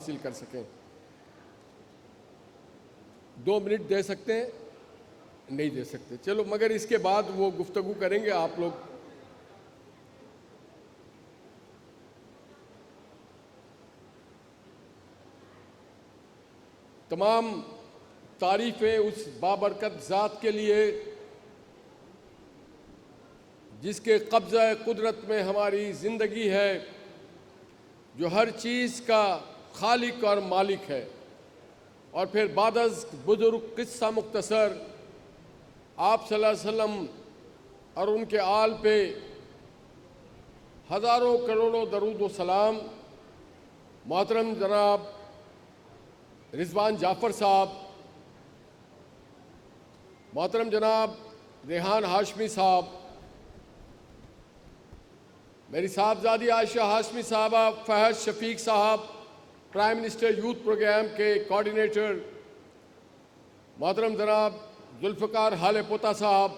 हासिल कर सकें। 2 मिनट दे सकते हैं? नहीं दे सकते, चलो, मगर इसके बाद वो गुफ्तगू करेंगे आप लोग। तमाम तारीफें उस बाबरकत ज़ात के लिए जिसके कब्ज़ा कुदरत में हमारी ज़िंदगी है, जो हर चीज़ का खालिक और मालिक है। और फिर बादज़ बुजुर्ग किस्सा मुख्तसर आप सल्लल्लाहु अलैहि वसल्लम और उनके आल पे हज़ारों करोड़ों दरूद व सलाम। मोहतरम जनाब रिजवान जाफ़र साहब, मोहतरम जनाब रेहान हाशमी साहब, मेरी साहबजादी आयशा हाशमी साहबा, फहद शफीक साहब, प्राइम मिनिस्टर यूथ प्रोग्राम के कोऑर्डिनेटर, मोहतरम जनाब जुल्फ़िकार हाले पोता साहब,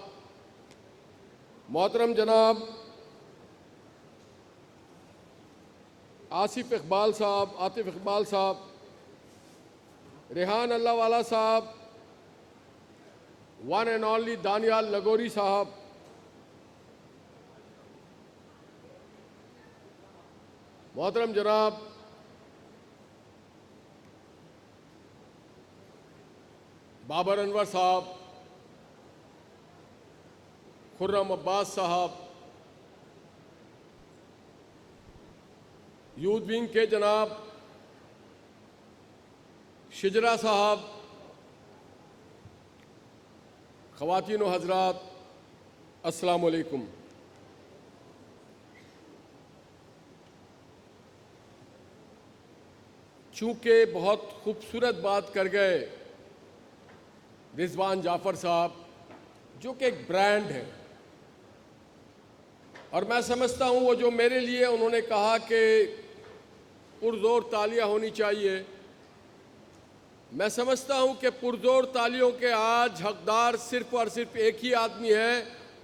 मोहतरम जनाब आतिफ़ इकबाल साहब, रेहान अल्लाह वाला साहब, वन एंड ओनली दानियाल लगोरी साहब, मोहतरम जनाब बाबर अनवर साहब, खुर्रम अब्बास साहब, यूथ विंग के जनाब शिजरा साहब, ख़वातीन व हज़रात, अस्सलामु अलैकुम। चूँकि बहुत खूबसूरत बात कर गए रिजवान जाफ़र साहब, जो कि एक ब्रांड है, और मैं समझता हूँ वो जो मेरे लिए उन्होंने कहा कि पुरज़ोर तालियां होनी चाहिए, मैं समझता हूँ कि पुरज़ोर तालियों के आज हकदार सिर्फ़ और सिर्फ एक ही आदमी है,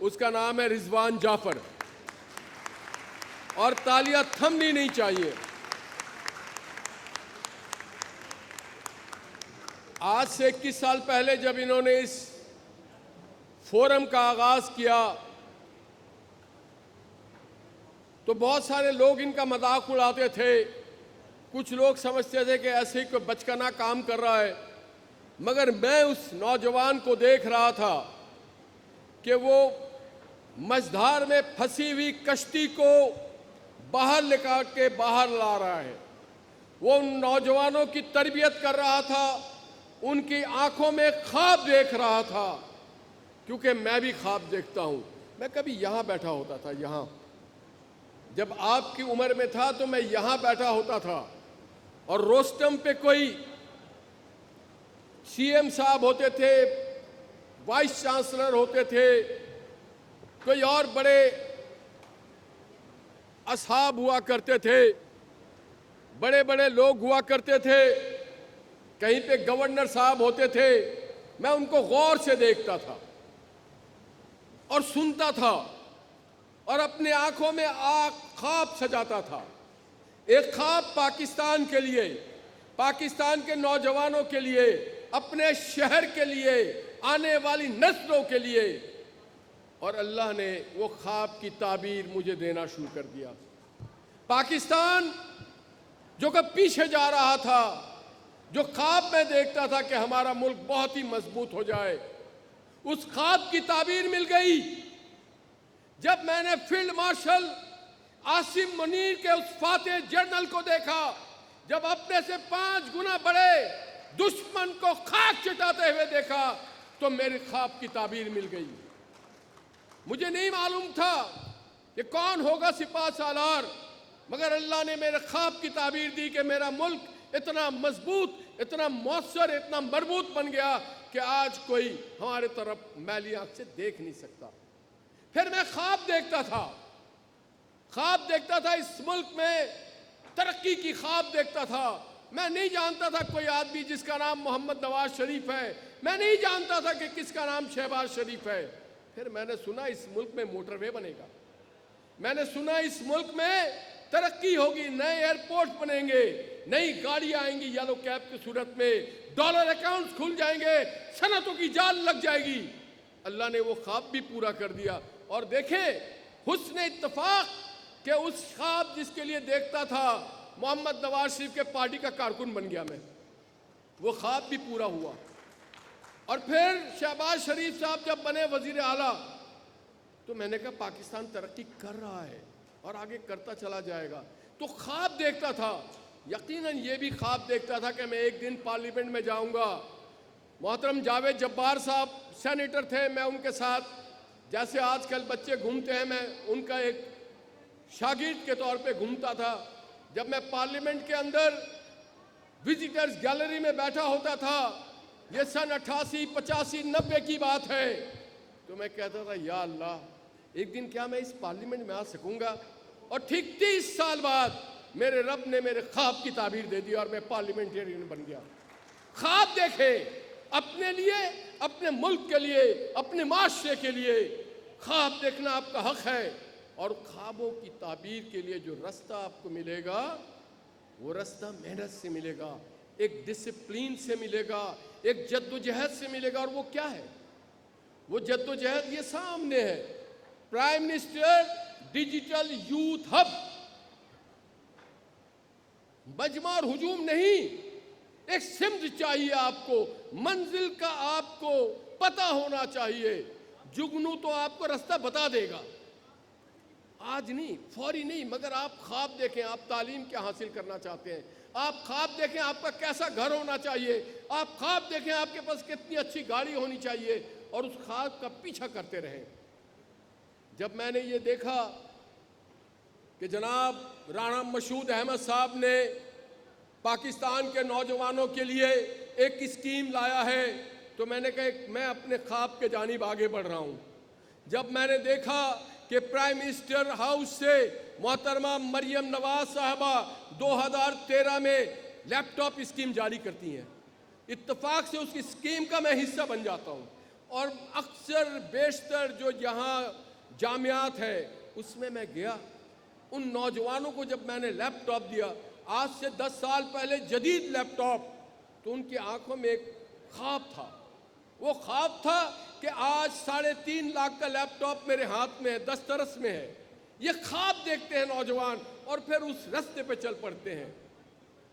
उसका नाम है रिजवान जाफ़र, और तालियां थमनी नहीं चाहिए। आज से 21 साल पहले जब इन्होंने इस फोरम का आगाज़ किया तो बहुत सारे लोग इनका मजाक उड़ाते थे। कुछ लोग समझते थे कि ऐसे ही कोई बचकाना काम कर रहा है, मगर मैं उस नौजवान को देख रहा था कि वो मझधार में फंसी हुई कश्ती को बाहर निकाल के बाहर ला रहा है। वो उन नौजवानों की तरबियत कर रहा था, उनकी आंखों में ख्वाब देख रहा था, क्योंकि मैं भी ख्वाब देखता हूँ। मैं कभी यहाँ बैठा होता था, यहाँ जब आपकी उम्र में था तो मैं यहाँ बैठा होता था, और रोस्टम पे कोई सीएम साहब होते थे, वाइस चांसलर होते थे, कोई और बड़े असहाब हुआ करते थे, बड़े बड़े लोग हुआ करते थे, कहीं पे गवर्नर साहब होते थे। मैं उनको गौर से देखता था और सुनता था और अपने आंखों में ख्वाब सजाता था। एक ख्वाब पाकिस्तान के लिए, पाकिस्तान के नौजवानों के लिए, अपने शहर के लिए, आने वाली नस्लों के लिए, और अल्लाह ने वो ख्वाब की ताबीर मुझे देना शुरू कर दिया। पाकिस्तान जो कब पीछे जा रहा था, जो ख्वाब में देखता था कि हमारा मुल्क बहुत ही मजबूत हो जाए, उस ख्वाब की ताबीर मिल गई जब मैंने फील्ड मार्शल आसिम मुनीर के उस फातेह जर्नल को देखा, जब अपने से 5 गुना बड़े दुश्मन को खाक चिटाते हुए देखा, तो मेरे ख्वाब की ताबीर मिल गई। मुझे नहीं मालूम था कि कौन होगा सिपाह सालार, मगर अल्लाह ने मेरे ख्वाब की ताबीर दी कि मेरा मुल्क इतना मजबूत, इतना मौसर, इतना मजबूत बन गया कि आज कोई हमारे तरफ मैली आंख से देख नहीं सकता। फिर मैं ख्वाब देखता था इस मुल्क में तरक्की की ख्वाब देखता था। मैं नहीं जानता था कोई आदमी जिसका नाम मोहम्मद नवाज शरीफ है, मैं नहीं जानता था कि किसका नाम शहबाज शरीफ है। फिर मैंने सुना इस मुल्क में मोटरवे बनेगा, मैंने सुना इस मुल्क में तरक्की होगी, नए एयरपोर्ट बनेंगे, नई गाड़ियां आएंगी येलो कैब की सूरत में, डॉलर अकाउंट्स खुल जाएंगे, सनतों की जाल लग जाएगी। अल्लाह ने वो ख्वाब भी पूरा कर दिया। और देखें हुस्न इत्तफाक के उस ख्वाब जिसके लिए देखता था, मोहम्मद नवाज शरीफ के पार्टी का कारकुन बन गया मैं। वो ख्वाब भी पूरा हुआ। और फिर शहबाज शरीफ साहब जब बने वजीर आला, तो मैंने कहा पाकिस्तान तरक्की कर रहा है और आगे करता चला जाएगा। तो ख्वाब देखता था, यकीनन ये भी ख्वाब देखता था कि मैं एक दिन पार्लियामेंट में जाऊंगा। मोहतरम जावेद जब्बार साहब सेनेटर थे, मैं उनके साथ जैसे आजकल बच्चे घूमते हैं, मैं उनका एक शागिर्द के तौर पे घूमता था। जब मैं पार्लियामेंट के अंदर विजिटर्स गैलरी में बैठा होता था, ये सन 88, 85, 90 की बात है, तो मैं कहता था या अल्लाह एक दिन क्या मैं इस पार्लियामेंट में आ सकूंगा। और ठीक 30 साल बाद मेरे रब ने मेरे ख्वाब की ताबीर दे दी और मैं पार्लियामेंटेरियन बन गया। ख्वाब देखे अपने लिए, अपने मुल्क के लिए, अपने माशरे के लिए। ख्वाब देखना आपका हक है। और ख्वाबों की ताबीर के लिए जो रास्ता आपको मिलेगा, वो रास्ता मेहनत से मिलेगा, एक डिसिप्लिन से मिलेगा, एक जद्दोजहद से मिलेगा। और वो क्या है? वो जद्दोजहद ये सामने है, prime minister digital youth hub. मजमा और हुजूम नहीं, एक सिमत चाहिए आपको, मंजिल का आपको पता होना चाहिए। जुगनू तो आपको रास्ता बता देगा, आज नहीं, फौरी नहीं, मगर आप ख्वाब देखें, आप तालीम क्या हासिल करना चाहते हैं, आप ख्वाब देखें आपका कैसा घर होना चाहिए, आप ख्वाब देखें आपके पास कितनी अच्छी गाड़ी होनी चाहिए, और उस ख्वाब का पीछा करते रहें। जब मैंने ये देखा कि जनाब राणा मशहूद अहमद साहब ने पाकिस्तान के नौजवानों के लिए एक स्कीम लाया है, तो मैंने कहा मैं अपने ख्वाब के जानिब आगे बढ़ रहा हूँ। जब मैंने देखा कि प्राइम मिनिस्टर हाउस से मोहतरमा मरियम नवाज साहबा 2013 में लैपटॉप स्कीम जारी करती हैं, इत्तेफाक से उसकी स्कीम का मैं हिस्सा बन जाता हूँ। और अक्सर बेशतर जो यहाँ जामियात है उसमें मैं गया, उन नौजवानों को जब मैंने लैपटॉप दिया, आज से 10 साल पहले जदीद लैपटॉप, तो उनकी आंखों में एक ख्वाब था। वो ख्वाब था कि आज 3.5 लाख का लैपटॉप मेरे हाथ में है, दस्तरस में है। ये ख्वाब देखते हैं नौजवान और फिर उस रास्ते पे चल पड़ते हैं।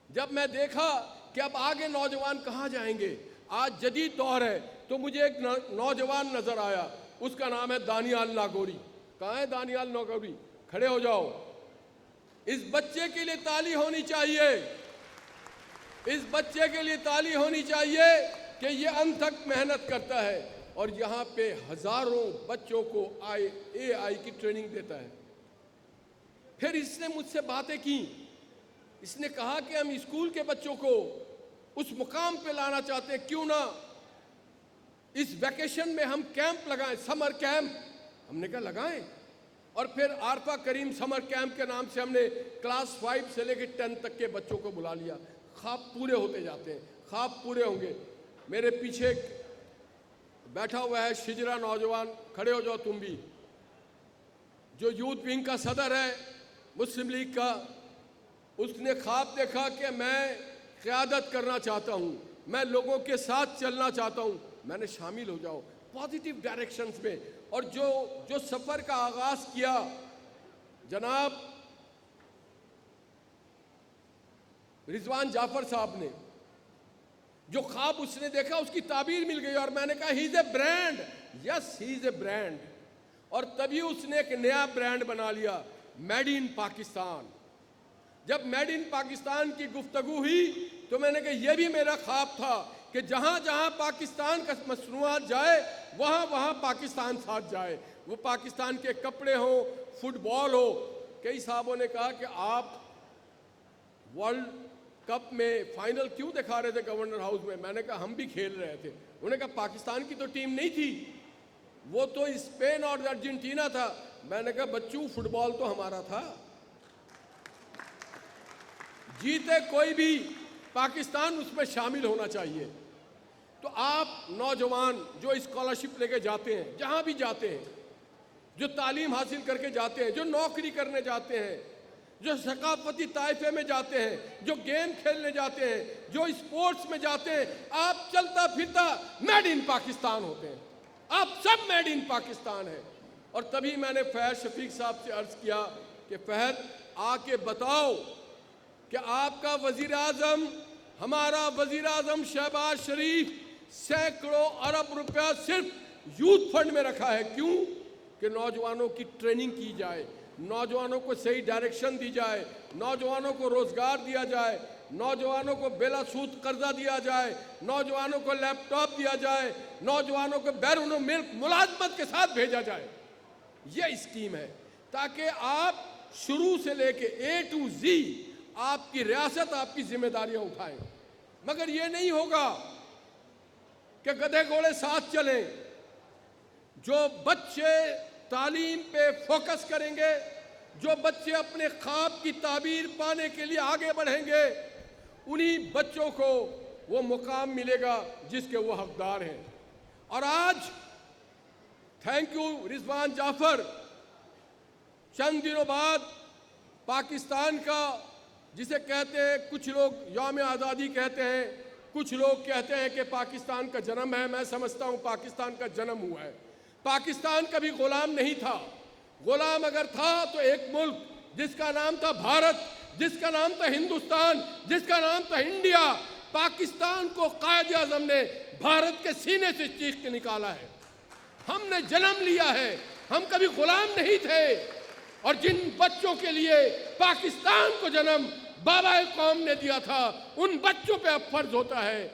जब मैं देखा कि अब आगे नौजवान कहाँ जाएंगे, आज जदीद दौर है, तो मुझे एक नौजवान नजर आया, उसका नाम है दानियाल नागौरी। कहाँ है दानियाल नागौरी? खड़े हो जाओ। इस बच्चे के लिए ताली होनी चाहिए, इस बच्चे के लिए ताली होनी चाहिए कि ये अनथक मेहनत करता है और यहाँ पे हजारों बच्चों को AI की ट्रेनिंग देता है। फिर इसने मुझसे बातें की, इसने कहा कि हम स्कूल के बच्चों को उस मुकाम पे लाना चाहते हैं, क्यों ना इस वैकेशन में हम कैंप लगाएं, समर कैंप। हमने कहा लगाएं। और फिर आरफा करीम समर कैंप के नाम से हमने क्लास 5 से लेकर 10 तक के बच्चों को बुला लिया। ख्वाब पूरे होते जाते हैं, ख्वाब पूरे होंगे। मेरे पीछे बैठा हुआ है शिजरा नौजवान, खड़े हो जाओ तुम भी, जो यूथ विंग का सदर है मुस्लिम लीग का। उसने ख्वाब देखा कि मैं क़यादत करना चाहता हूँ, मैं लोगों के साथ चलना चाहता हूँ। मैंने शामिल हो जाओ पॉजिटिव डायरेक्शंस में। और जो सफ़र का आगाज़ किया जनाब रिजवान जाफर साहब ने, जो ख्वाब उसने देखा उसकी ताबीर मिल गई। और मैंने कहा he is a brand, yes he is a brand. और तभी उसने एक नया ब्रांड बना लिया, मेड इन पाकिस्तान। जब मेड इन पाकिस्तान की गुफ्तगू हुई तो मैंने कहा यह भी मेरा ख्वाब था कि जहाँ जहाँ पाकिस्तान का मसनूआत जाए वहाँ वहाँ पाकिस्तान साथ जाए। वो पाकिस्तान के कपड़े हो, फुटबॉल हो। कई साहबों ने कहा कि आप वर्ल्ड कप में फाइनल क्यों दिखा रहे थे गवर्नर हाउस में? मैंने कहा हम भी खेल रहे थे। उन्होंने कहा पाकिस्तान की तो टीम नहीं थी, वो तो स्पेन और अर्जेंटीना था। मैंने कहा बच्चों फुटबॉल तो हमारा था, जीते कोई भी, पाकिस्तान उसमें शामिल होना चाहिए। तो आप नौजवान जो स्कॉलरशिप लेके जाते हैं, जहाँ भी जाते हैं, जो तालीम हासिल करके जाते हैं, जो नौकरी करने जाते हैं, जो सकाफती ताइफे में जाते हैं, जो गेम खेलने जाते हैं, जो स्पोर्ट्स में जाते हैं, आप चलता फिरता मेड इन पाकिस्तान होते हैं। आप सब मेड इन पाकिस्तान है। और तभी मैंने फहद शफीक साहब से अर्ज किया कि फहद आके बताओ कि आपका वजीर आजम, हमारा वजीर आजम शहबाज शरीफ सैकड़ों अरब रुपया सिर्फ यूथ फंड में रखा है। क्यों? कि नौजवानों की ट्रेनिंग की जाए, नौजवानों को सही डायरेक्शन दी जाए, नौजवानों को रोजगार दिया जाए, नौजवानों को बेला सूद कर्जा दिया जाए, नौजवानों को लैपटॉप दिया जाए, नौजवानों को बैरून मुल्क मुलाजमत के साथ भेजा जाए। यह स्कीम है ताकि आप शुरू से लेके A to Z आपकी रियासत आपकी जिम्मेदारियां उठाएं। मगर यह नहीं होगा कि गधे घोड़े साथ चलें। जो बच्चे तालीम पे फोकस करेंगे, जो बच्चे अपने ख्वाब की ताबीर पाने के लिए आगे बढ़ेंगे, उन्हीं बच्चों को वो मुकाम मिलेगा जिसके वो हकदार हैं। और आज थैंक यू रिजवान जाफर, चंद दिनों बाद पाकिस्तान का, जिसे कहते हैं कुछ लोग यौम आज़ादी कहते हैं, कुछ लोग कहते हैं कि पाकिस्तान का जन्म है। मैं समझता हूँ पाकिस्तान का जन्म हुआ है। पाकिस्तान कभी गुलाम नहीं था। गुलाम अगर था तो एक मुल्क जिसका नाम था भारत, जिसका नाम था हिंदुस्तान, जिसका नाम था इंडिया, पाकिस्तान को कायद आज़म ने भारत के सीने से चीख के निकाला है। हमने जन्म लिया है, हम कभी गुलाम नहीं थे। और जिन बच्चों के लिए पाकिस्तान को जन्म बाबा कौम ने दिया था, उन बच्चों पे अब फर्ज होता है